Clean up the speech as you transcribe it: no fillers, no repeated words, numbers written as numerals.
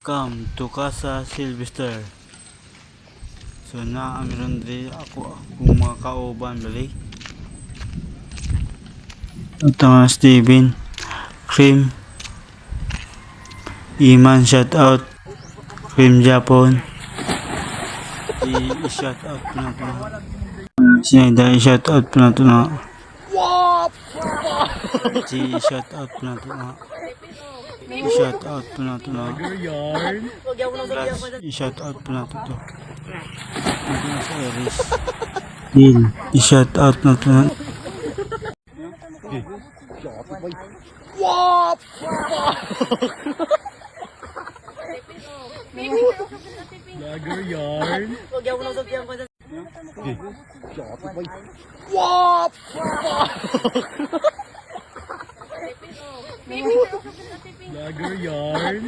Come to Casa Sylvester. So na amiron diri ako kung mga kauban bali. Ito nga Steven, Cream, Iman shout out, Cream Japon. I-shout out po natin na. Sinayda i-shout out po natin na. I-shout out po natin na. I-shout out po natin na. I-shout out po natin to. Ito na sa Iris. Deal. I-shout out natin na. Lager yarn. Lager yarn.